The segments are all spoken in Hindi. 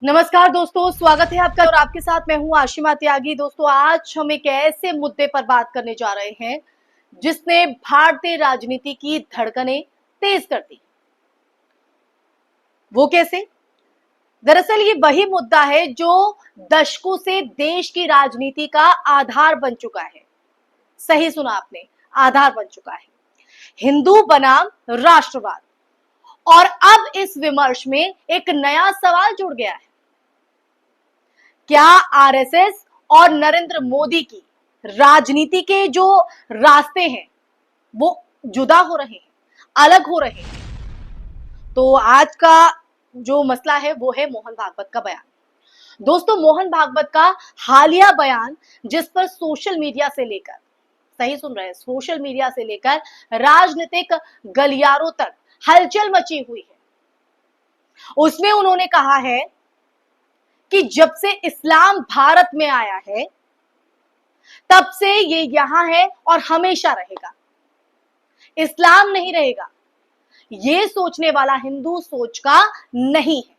नमस्कार दोस्तों, स्वागत है आपका और आपके साथ मैं हूं आशिमा त्यागी। दोस्तों, आज हम एक ऐसे मुद्दे पर बात करने जा रहे हैं जिसने भारतीय राजनीति की धड़कनें तेज कर दी। वो कैसे? दरअसल ये वही मुद्दा है जो दशकों से देश की राजनीति का आधार बन चुका है। सही सुना आपने, आधार बन चुका है। हिंदू बनाम राष्ट्रवाद। और अब इस विमर्श में एक नया सवाल जुड़ गया है। क्या आरएसएस और नरेंद्र मोदी की राजनीति के जो रास्ते हैं वो जुदा हो रहे हैं, अलग हो रहे हैं? तो आज का जो मसला है वो है मोहन भागवत का बयान। दोस्तों, मोहन भागवत का हालिया बयान जिस पर सोशल मीडिया से लेकर, सही सुन रहे हैं, सोशल मीडिया से लेकर राजनीतिक गलियारों तक हलचल मची हुई है। उसमें उन्होंने कहा है कि जब से इस्लाम भारत में आया है तब से ये यहां है और हमेशा रहेगा, इस्लाम नहीं रहेगा। ये सोचने वाला हिंदू सोच का नहीं है।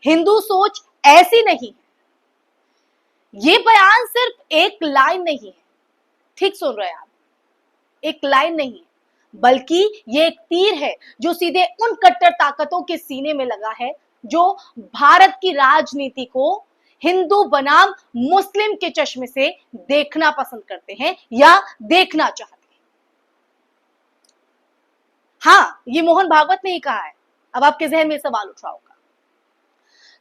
हिंदू सोच ऐसी नहीं है। ये बयान सिर्फ एक लाइन नहीं है, ठीक सुन रहे हैं आप, एक लाइन नहीं है, बल्कि ये एक तीर है जो सीधे उन कट्टर ताकतों के सीने में लगा है जो भारत की राजनीति को हिंदू बनाम मुस्लिम के चश्मे से देखना पसंद करते हैं या देखना चाहते हैं। हाँ, ये मोहन भागवत ने ही कहा है। अब आपके जहन में सवाल उठ रहा होगा।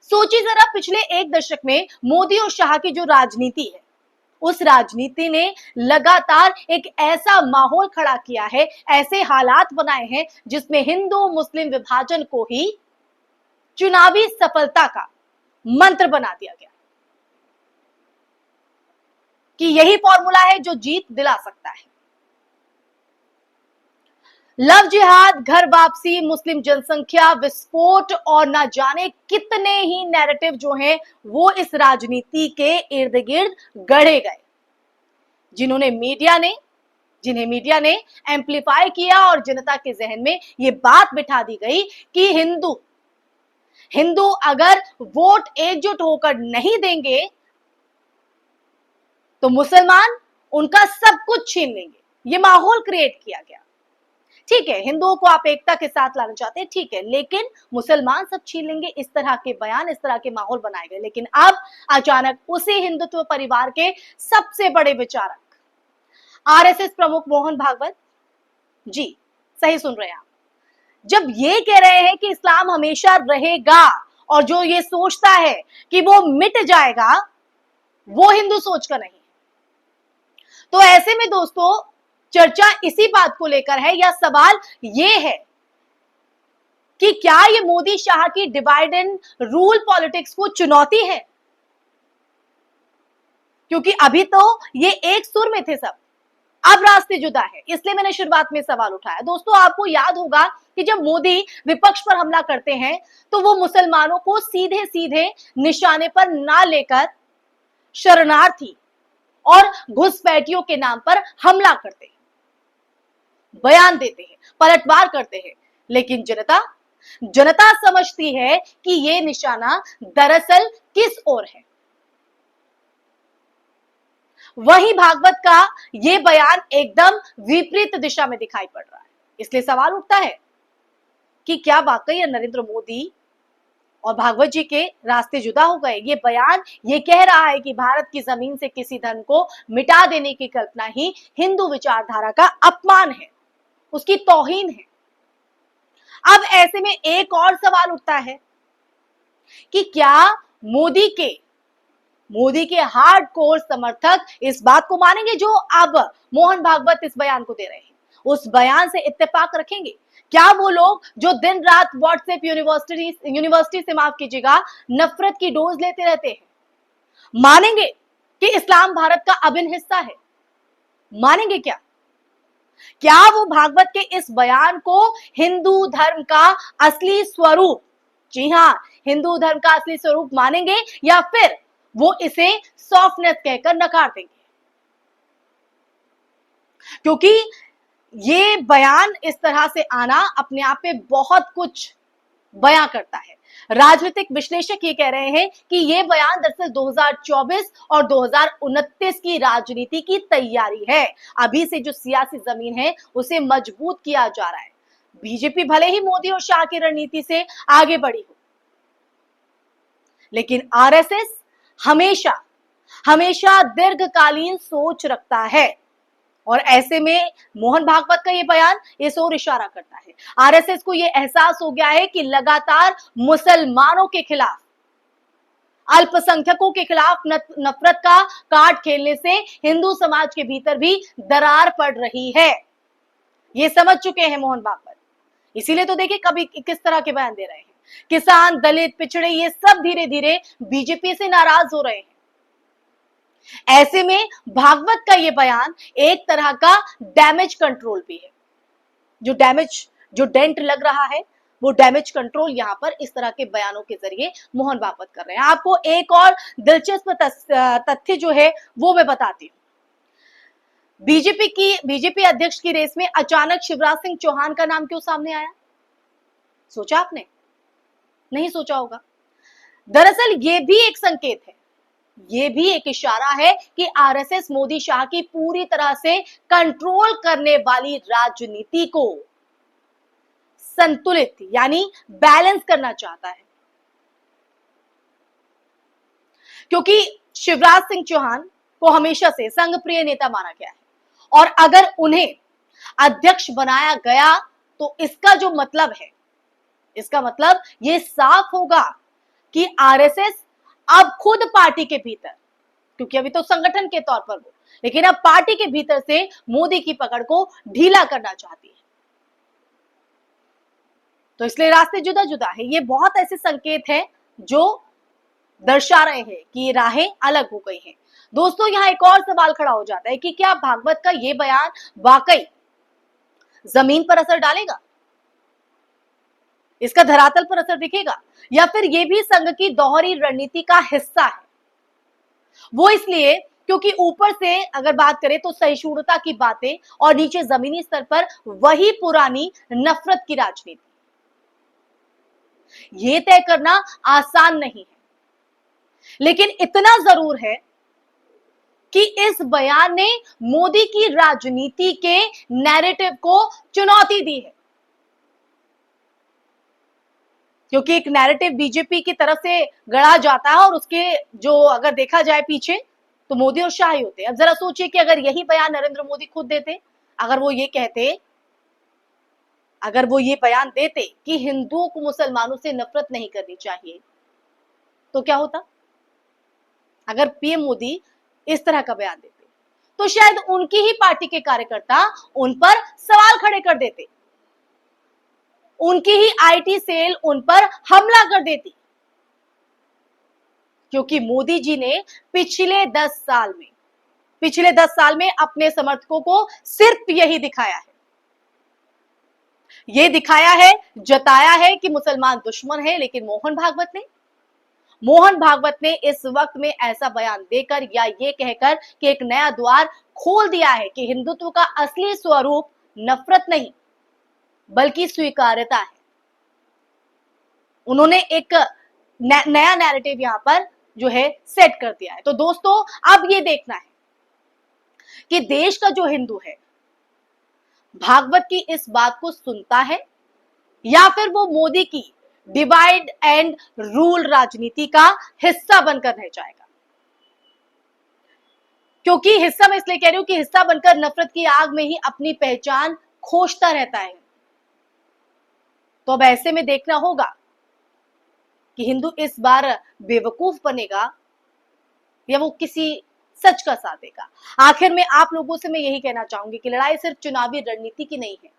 सोचिए जरा, पिछले एक दशक में मोदी और शाह की जो राजनीति है, उस राजनीति ने लगातार एक ऐसा माहौल खड़ा किया है, ऐसे हालात बनाए हैं जिसमें हिंदू मुस्लिम विभाजन को ही चुनावी सफलता का मंत्र बना दिया गया कि यही फॉर्मूला है जो जीत दिला सकता है। लव जिहाद, घर वापसी, मुस्लिम जनसंख्या विस्फोट और ना जाने कितने ही नैरेटिव जो हैं वो इस राजनीति के इर्द गिर्द गढ़े गए, जिन्हें मीडिया ने एम्पलीफाई किया और जनता के जहन में ये बात बिठा दी गई कि हिंदू अगर वोट एकजुट होकर नहीं देंगे तो मुसलमान उनका सब कुछ छीन लेंगे। ये माहौल क्रिएट किया गया। ठीक है, हिंदुओं को आप एकता के साथ लाना चाहते हैं, ठीक है, लेकिन मुसलमान सब छीन लेंगे, इस तरह के बयान, इस तरह के माहौल बनाए गए। लेकिन अब अचानक उसी हिंदुत्व परिवार के सबसे बड़े विचारक आरएसएस प्रमुख मोहन भागवत जी, सही सुन रहे हैं आप, जब ये कह रहे हैं कि इस्लाम हमेशा रहेगा और जो ये सोचता है कि वो मिट जाएगा, वो हिंदू सोच का नहीं। तो ऐसे में दोस्तों, चर्चा इसी बात को लेकर है या सवाल ये है कि क्या ये मोदी शाह की डिवाइड एंड रूल पॉलिटिक्स को चुनौती है? क्योंकि अभी तो ये एक सुर में थे सब, अब रास्ते जुदा है। इसलिए मैंने शुरुआत में सवाल उठाया। दोस्तों, आपको याद होगा कि जब मोदी विपक्ष पर हमला करते हैं तो वो मुसलमानों को सीधे सीधे निशाने पर ना लेकर शरणार्थी और घुसपैठियों के नाम पर हमला करते हैं, बयान देते हैं, पलटवार करते हैं। लेकिन जनता समझती है कि ये निशाना दरअसल किस ओर है। वही भागवत का ये बयान एकदम विपरीत दिशा में दिखाई पड़ रहा है। इसलिए सवाल उठता है कि क्या वाकई नरेंद्र मोदी और भागवत जी के रास्ते जुदा हो गए? ये बयान ये कह रहा है कि भारत की जमीन से किसी धर्म को मिटा देने की कल्पना ही हिंदू विचारधारा का अपमान है, उसकी तौहीन है। अब ऐसे में एक और सवाल उठता है कि क्या मोदी के हार्ड कोर समर्थक इस बात को मानेंगे जो अब मोहन भागवत इस बयान को दे रहे हैं, उस बयान से इत्तेफाक रखेंगे? क्या वो लोग जो दिन रात व्हाट्सएप यूनिवर्सिटी से, माफ कीजिएगा, नफरत की डोज लेते रहते हैं, मानेंगे कि इस्लाम भारत का अभिन्न हिस्सा है? मानेंगे क्या वो भागवत के इस बयान को हिंदू धर्म का असली स्वरूप, जी हां, हिंदू धर्म का असली स्वरूप मानेंगे या फिर वो इसे सॉफ्टनेस कहकर नकार देंगे? क्योंकि ये बयान इस तरह से आना अपने आप में बहुत कुछ बयां करता है। राजनीतिक विश्लेषक ये कह रहे हैं कि ये बयान दरअसल 2024 और 2029 की राजनीति की तैयारी है। अभी से जो सियासी जमीन है उसे मजबूत किया जा रहा है। बीजेपी भले ही मोदी और शाह की रणनीति से आगे बढ़ी हो, लेकिन आरएसएस हमेशा हमेशा दीर्घकालीन सोच रखता है और ऐसे में मोहन भागवत का ये बयान इस ओर इशारा करता है। आरएसएस को ये एहसास हो गया है कि लगातार मुसलमानों के खिलाफ, अल्पसंख्यकों के खिलाफ नफरत का कार्ड खेलने से हिंदू समाज के भीतर भी दरार पड़ रही है। ये समझ चुके हैं मोहन भागवत। इसीलिए तो देखिए कभी किस तरह के बयान दे रहे हैं। किसान, दलित, पिछड़े ये सब धीरे धीरे बीजेपी से नाराज हो रहे हैं। ऐसे में भागवत का ये बयान एक तरह का डैमेज कंट्रोल भी है। जो डेंट लग रहा है वो डैमेज कंट्रोल यहां पर इस तरह के बयानों के जरिए मोहन भागवत कर रहे हैं। आपको एक और दिलचस्प तथ्य जो है वो मैं बताती हूं। बीजेपी अध्यक्ष की रेस में अचानक शिवराज सिंह चौहान का नाम क्यों सामने आया? सोचा आपने? नहीं सोचा होगा। दरअसल ये भी एक संकेत है, ये भी एक इशारा है कि आरएसएस मोदी शाह की पूरी तरह से कंट्रोल करने वाली राजनीति को संतुलित यानी बैलेंस करना चाहता है। क्योंकि शिवराज सिंह चौहान को हमेशा से संघ प्रिय नेता माना गया है और अगर उन्हें अध्यक्ष बनाया गया तो इसका जो मतलब है, इसका मतलब ये साफ होगा कि आरएसएस अब खुद पार्टी के भीतर, क्योंकि अभी तो संगठन के तौर पर वो, लेकिन अब पार्टी के भीतर से मोदी की पकड़ को ढीला करना चाहती है। तो इसलिए रास्ते जुदा जुदा है। ये बहुत ऐसे संकेत हैं जो दर्शा रहे हैं कि ये राहें अलग हो गई हैं। दोस्तों, यहां एक और सवाल खड़ा हो जाता है कि क्या भागवत का ये बयान वाकई जमीन पर असर डालेगा? इसका धरातल पर असर दिखेगा या फिर ये भी संघ की दोहरी रणनीति का हिस्सा है? वो इसलिए क्योंकि ऊपर से अगर बात करें तो सहिष्णुता की बातें और नीचे जमीनी स्तर पर वही पुरानी नफरत की राजनीति। ये तय करना आसान नहीं है, लेकिन इतना जरूर है कि इस बयान ने मोदी की राजनीति के नैरेटिव को चुनौती दी है। क्योंकि एक नैरेटिव बीजेपी की तरफ से गढ़ा जाता है और उसके जो अगर देखा जाए पीछे तो मोदी और शाह ही होते हैं। अब जरा सोचिए कि अगर यही बयान नरेंद्र मोदी खुद देते, अगर वो ये कहते, अगर वो ये बयान देते कि हिंदुओं को मुसलमानों से नफरत नहीं करनी चाहिए, तो क्या होता? अगर पीएम मोदी इस तरह का बयान देते तो शायद उनकी ही पार्टी के कार्यकर्ता उन पर सवाल खड़े कर देते, उनकी ही आईटी सेल उन पर हमला कर देती। क्योंकि मोदी जी ने पिछले 10 साल में अपने समर्थकों को सिर्फ यही दिखाया है, ये दिखाया है, जताया है कि मुसलमान दुश्मन है। लेकिन मोहन भागवत ने इस वक्त में ऐसा बयान देकर या ये कहकर कि एक नया द्वार खोल दिया है कि हिंदुत्व का असली स्वरूप नफरत नहीं बल्कि स्वीकार्यता है। उन्होंने एक नया नैरेटिव यहां पर जो है सेट कर दिया है। तो दोस्तों, अब ये देखना है कि देश का जो हिंदू है भागवत की इस बात को सुनता है या फिर वो मोदी की डिवाइड एंड रूल राजनीति का हिस्सा बनकर रह जाएगा। क्योंकि हिस्सा मैं इसलिए कह रही हूं कि हिस्सा बनकर नफरत की आग में ही अपनी पहचान खोजता रहता है। तो अब ऐसे में देखना होगा कि हिंदू इस बार बेवकूफ बनेगा या वो किसी सच का साथ देगा। आखिर में आप लोगों से मैं यही कहना चाहूंगी कि लड़ाई सिर्फ चुनावी रणनीति की नहीं है,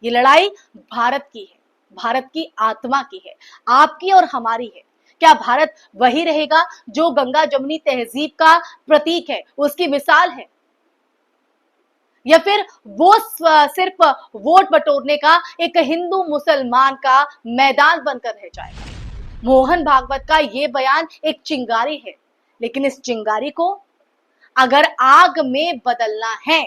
ये लड़ाई भारत की है, भारत की आत्मा की है, आपकी और हमारी है। क्या भारत वही रहेगा जो गंगा जमुनी तहजीब का प्रतीक है, उसकी मिसाल है, या फिर वो सिर्फ वोट बटोरने का एक हिंदू मुसलमान का मैदान बनकर रह जाएगा? मोहन भागवत का ये बयान एक चिंगारी है, लेकिन इस चिंगारी को अगर आग में बदलना है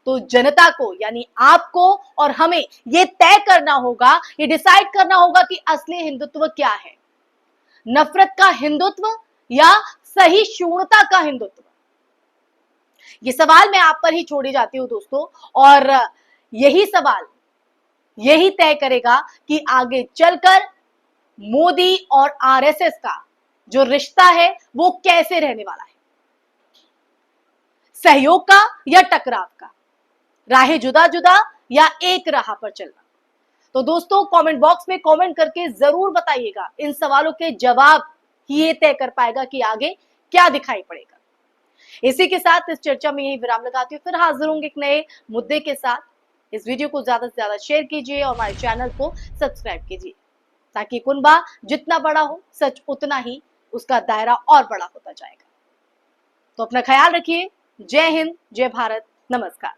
तो जनता को यानी आपको और हमें ये तय करना होगा, ये डिसाइड करना होगा कि असली हिंदुत्व क्या है, नफरत का हिंदुत्व या सहिष्णुता का हिंदुत्व। ये सवाल मैं आप पर ही छोड़ी जाती हूं दोस्तों, और यही सवाल यही तय करेगा कि आगे चलकर मोदी और आरएसएस का जो रिश्ता है वो कैसे रहने वाला है, सहयोग का या टकराव का, राहें जुदा जुदा या एक राह पर चलना। तो दोस्तों कमेंट बॉक्स में कमेंट करके जरूर बताइएगा, इन सवालों के जवाब ही ये तय कर पाएगा कि आगे क्या दिखाई पड़ेगा। इसी के साथ इस चर्चा में यही विराम लगाती हूँ, फिर हाजिर होंगे एक नए मुद्दे के साथ। इस वीडियो को ज्यादा से ज्यादा शेयर कीजिए और हमारे चैनल को सब्सक्राइब कीजिए, ताकि कुनबा जितना बड़ा हो सच उतना ही उसका दायरा और बड़ा होता जाएगा। तो अपना ख्याल रखिए। जय हिंद, जय भारत, नमस्कार।